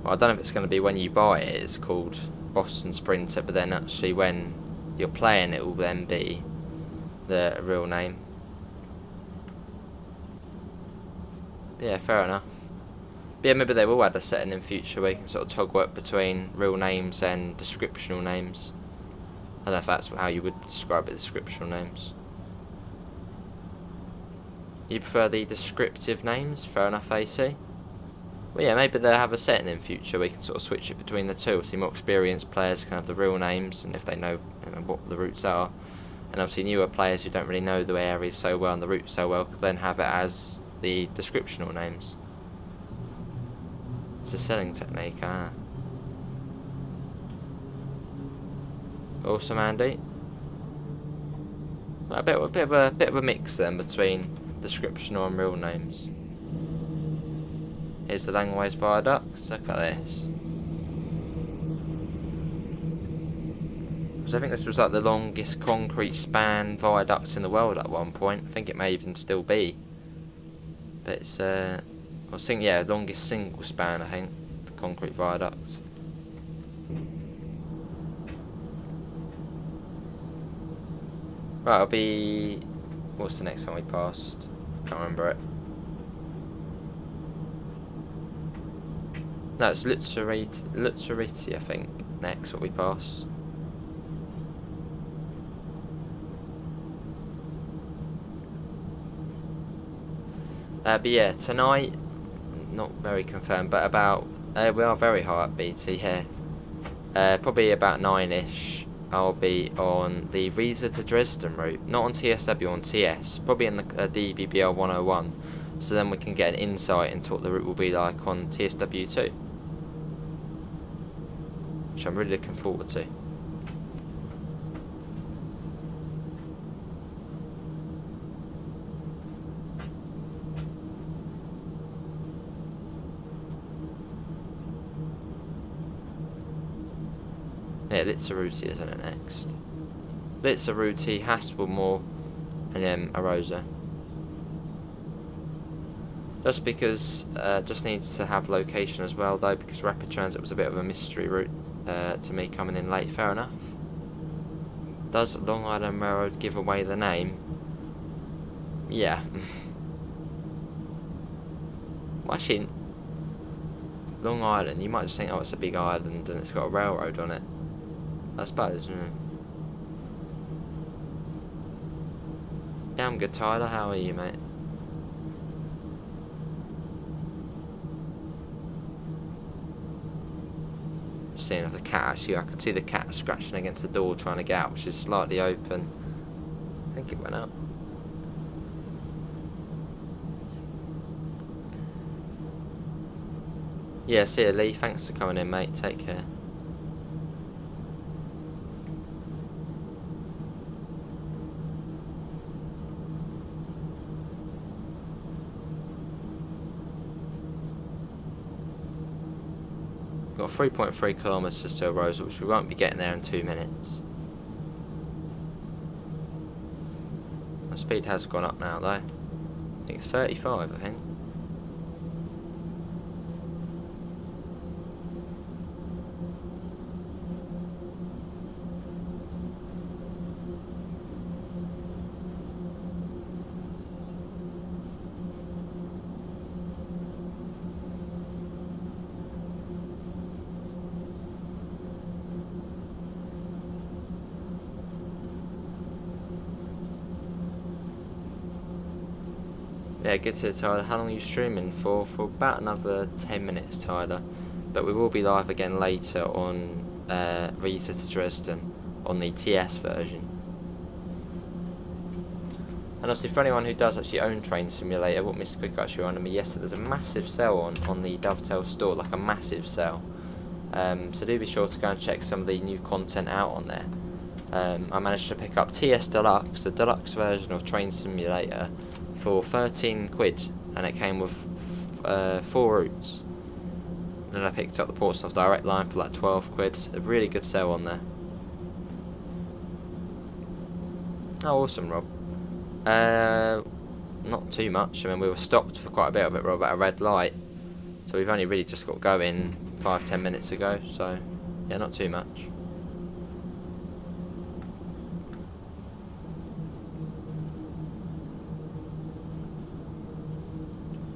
Well, I don't know if it's going to be when you buy it, it's called Boston Sprinter, but then actually when you're playing it will then be the real name. Yeah, fair enough. But yeah, maybe they will add a setting in future where you can sort of toggle it between real names and descriptional names. I don't know if that's how you would describe it, descriptional names. You prefer the descriptive names? Fair enough, AC. Well, yeah, maybe they'll have a setting in future where you can sort of switch it between the two. See, more experienced players can have the real names, and if they know, what the routes are. And obviously newer players who don't really know the area so well and the route so well could then have it as the descriptional names. It's a selling technique, ah. Awesome, Andy. A bit of a mix then between descriptional and real names. Here's the Langways Viaduct. Look at this. So I think this was like the longest concrete span viaduct in the world at one point. I think it may even still be. But it's longest single span, I think, the concrete viaduct. Right, it'll be, what's the next one we passed? Can't remember it. No, it's Lutzeritz, I think, next what we pass. But yeah, tonight, not very confirmed, but about, we are very high up BT here. Probably about 9ish, I'll be on the Riesa to Dresden route. Not on TSW, on TS. Probably in the DBBL 101. So then we can get an insight into what the route will be like on TSW2. Which I'm really looking forward to. Yeah, Litzaruti, isn't it, next? Litzaruti, Haspelmore, and then Arosa. Just because, just needs to have location as well though, because Rapid Transit was a bit of a mystery route to me coming in late. Fair enough. Does Long Island Railroad give away the name? Yeah. Well, actually, Long Island, you might just think, oh, it's a big island and it's got a railroad on it. I suppose. Yeah, I'm good, Tyler. How are you, mate? Seeing if the cat actually, I can see the cat scratching against the door trying to get out, which is slightly open. I think it went out. Yeah, see you, Lee. Thanks for coming in, mate. Take care. Got 3.3 kilometres to Arosa, which we won't be getting there in 2 minutes. The speed has gone up now, though. I think it's 35, I think. Yeah, good to Tyler. How long are you streaming for? For about another 10 minutes, Tyler. But we will be live again later on Riesa to Dresden on the TS version. And obviously, for anyone who does actually own Train Simulator, what Mr. Quick actually reminded me yesterday, there's a massive sale on the Dovetail store, like a massive sale. So do be sure to go and check some of the new content out on there. I managed to pick up TS Deluxe, the deluxe version of Train Simulator, for 13 quid, and it came with 4 routes. Then I picked up the Portsmouth Direct Line for like 12 quid. A really good sale on there. Oh, awesome, Rob. Not too much. I mean, we were stopped for quite a bit of it, Rob, at a red light. So we've only really just got going 5-10 minutes ago. So, yeah, not too much.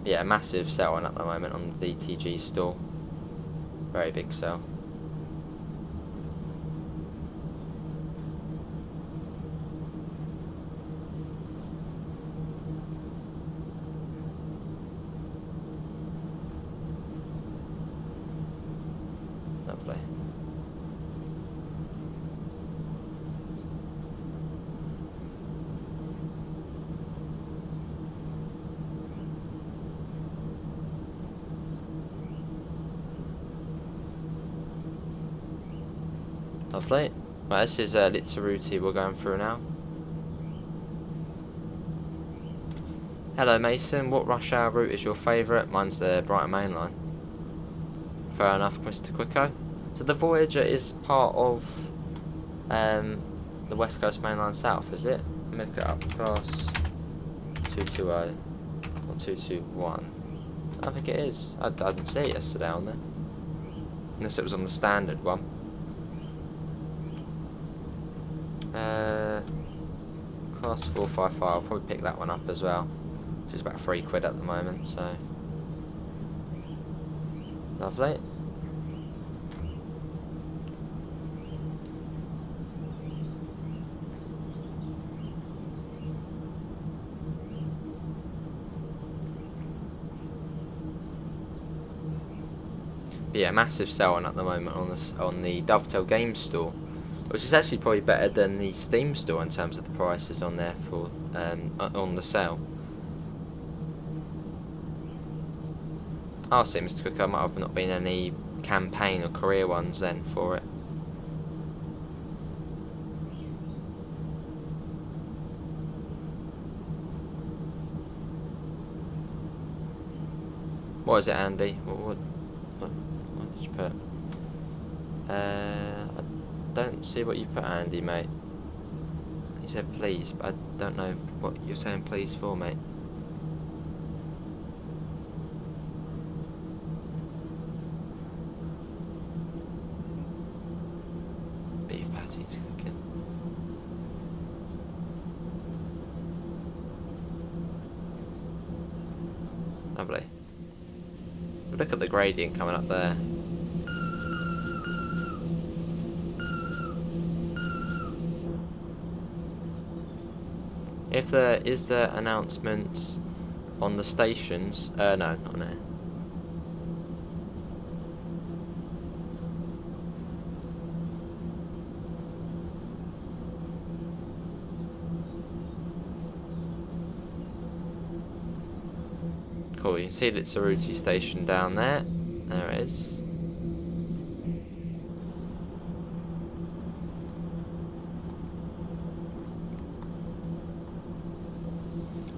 Yeah, a massive sale on at the moment on the DTG store. Very big sale. Lovely. Lovely. Right, this is Litzaruti we're going through now. Hello Mason, what rush hour route is your favourite? Mine's the Brighton Main Line. Fair enough, Mr. Quicko. So the Voyager is part of the West Coast Main Line South, is it? Let me look it up. Class 220 or 221. I don't think it is. I didn't see it yesterday on there. Unless it was on the standard one. Class 455, I'll probably pick that one up as well. Which is about 3 quid at the moment, so. Lovely. But yeah, massive sale on at the moment on the Dovetail Games store, which is actually probably better than the Steam store in terms of the prices on there for on the sale. I'll say, Mr. Cook, I might have not been any campaign or career ones then for it. What is it, Andy? What did you put? don't see what you put, Andy, mate. You said please, but I don't know what you're saying please for, mate. Beef patties cooking. Lovely. But look at the gradient coming up there. If there is there announcements on the stations, no, not there. Cool, you can see that it's a Ruti station down there. There it is.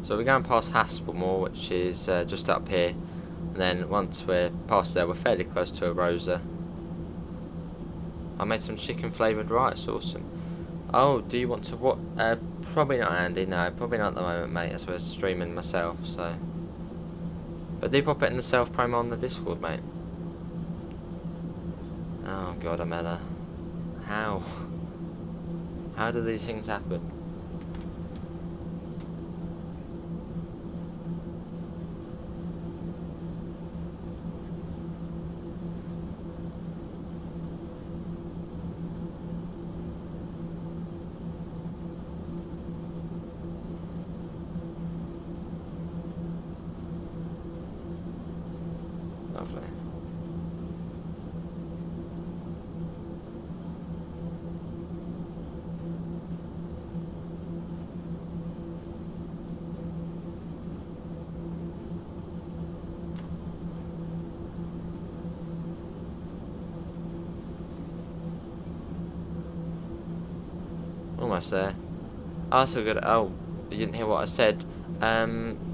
So we're going past Haspelmore, which is just up here, and then once we're past there, we're fairly close to Arosa. I made some chicken flavoured rice, awesome. Oh, do you want to what? Probably not, Andy. No, probably not at the moment, mate. As we're streaming myself, so. But do pop it in the self promo on the Discord, mate. Oh God, Amela, how? How do these things happen? Lovely. Almost there. Also good. Oh, you didn't hear what I said.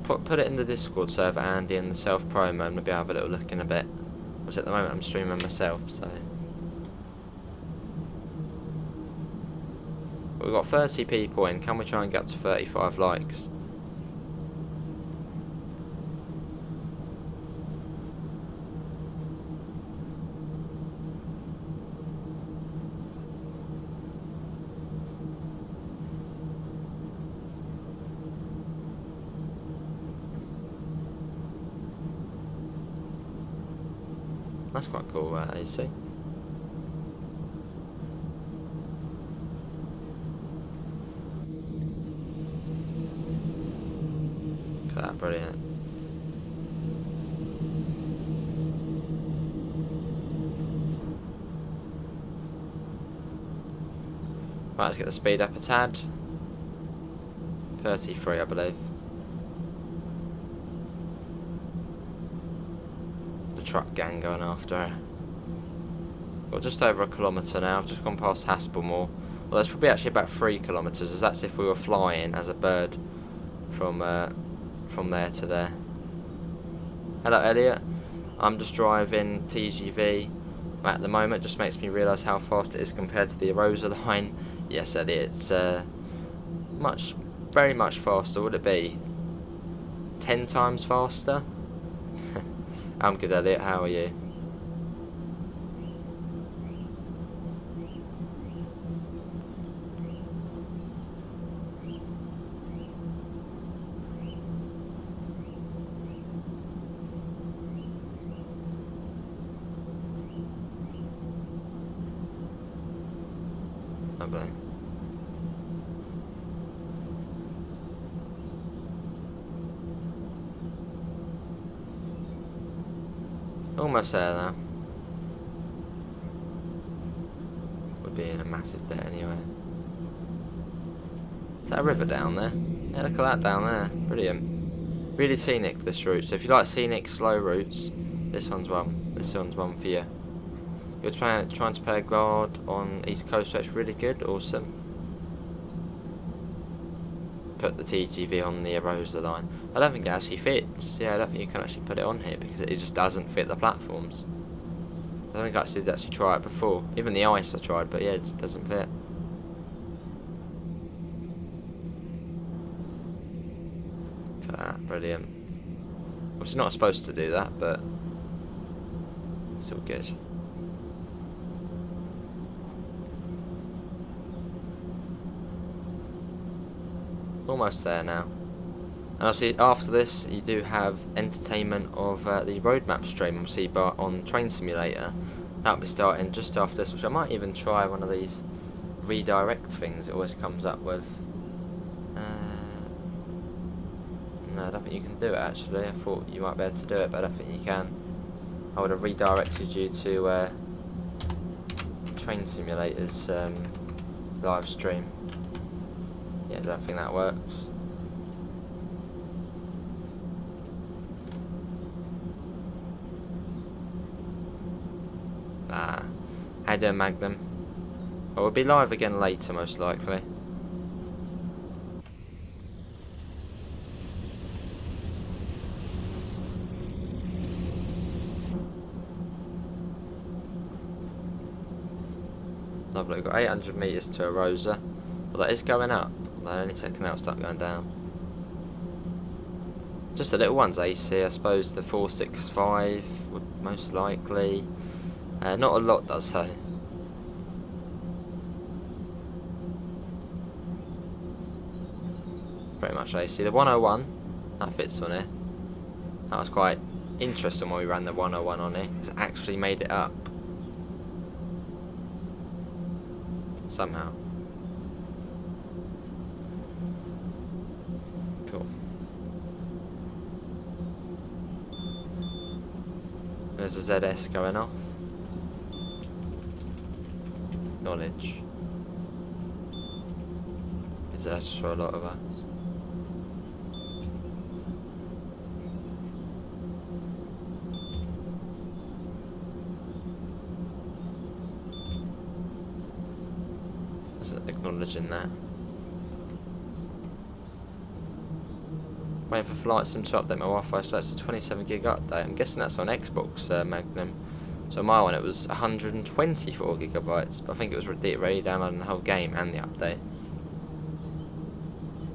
Put it in the Discord server, Andy, and the self promo, and maybe have a little look in a bit. Because at the moment I'm streaming myself, so. We've got 30 people in. Can we try and get up to 35 likes? That's quite cool, AC. Look at that, brilliant. Right, let's get the speed up a tad. 33, I believe. Truck gang going after her. Got just over a kilometre now. I've just gone past Haspelmore. Well, that's probably actually about 3 kilometres, as that's if we were flying as a bird from there to there. Hello, Elliot. I'm just driving TGV at the moment. Just makes me realise how fast it is compared to the Arosa line. Yes, Elliot, it's very much faster. Would it be 10 times faster? I'm good, Elliot. How are you? Lovely. Almost there now. Would be in a massive bit anyway. Is that a river down there? Yeah, look at that down there. Brilliant. Really scenic, this route. So if you like scenic, slow routes, this one's one. This one's one for you. You're trying to play a guard on East Coast, so it's really good. Awesome. Put the TGV on the Arosa line. I don't think it actually fits. Yeah, I don't think you can actually put it on here because it just doesn't fit the platforms. I I think I did actually try it before. Even the ice I tried, but yeah, it just doesn't fit. Look at that, brilliant. Obviously not supposed to do that, but it's all good. Almost there now. And obviously after this you do have entertainment of the roadmap stream, obviously, but on Train Simulator. That'll be starting just after this, which I might even try one of these redirect things it always comes up with. No, I don't think you can do it actually. I thought you might be able to do it, but I don't think you can. I would have redirected you to Train Simulator's live stream. Yeah, I don't think that works. Ah, how you doing, Magnum? Well, we'll be live again later, most likely. Lovely, we've got 800 metres to Arosa. Well, that is going up. Although any second now it'll start going down. Just the little ones, AC. I suppose the 465 would most likely. Not a lot does so. Pretty much AC. The 101, that fits on here. That was quite interesting when we ran the 101 on it. It's actually made it up. Somehow. Cool. There's a ZS going off. Knowledge. It's S for a lot of us. Acknowledging that. Waiting for flight sim to update my Wi-Fi, so that's a 27 gig update. I'm guessing that's on Xbox, Magnum. So my one, it was 124 gigabytes, but I think it was already downloading the whole game and the update.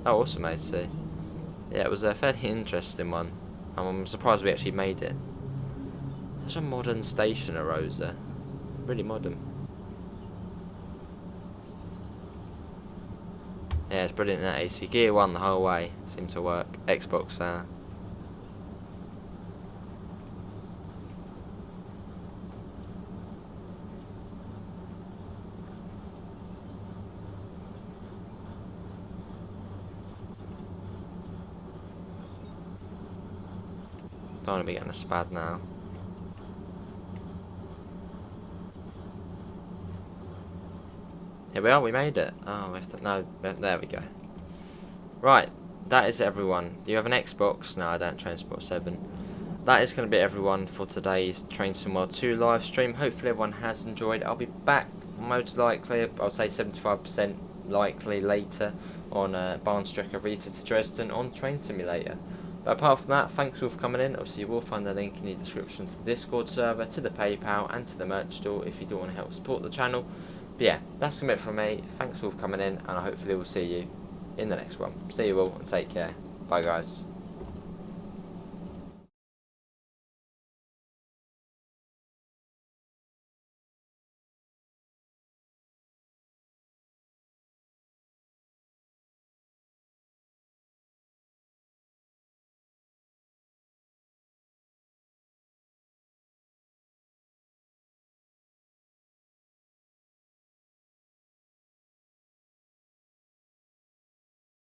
Oh, awesome, mate. See, yeah, it was a fairly interesting one. I'm surprised we actually made it. Such a modern station, Arosa. Really modern. Yeah, it's brilliant in that AC. Gear 1 the whole way. Seemed to work. Xbox, don't want to be getting a spad now. Here we are, we made it. Oh, we have to, no, there we go. Right, that is everyone. Do you have an Xbox? No, I don't, Transport 7. That is going to be everyone for today's Train Sim World 2 live stream. Hopefully everyone has enjoyed it. I'll be back, most likely, I'll say 75% likely later, on Bahnstrecke Rieta to Dresden on Train Simulator. But apart from that, thanks all for coming in. Obviously you will find the link in the description to the Discord server, to the PayPal and to the merch store if you do want to help support the channel. But yeah, that's it from me. Thanks all for coming in, and I hopefully will see you in the next one. See you all and take care. Bye guys.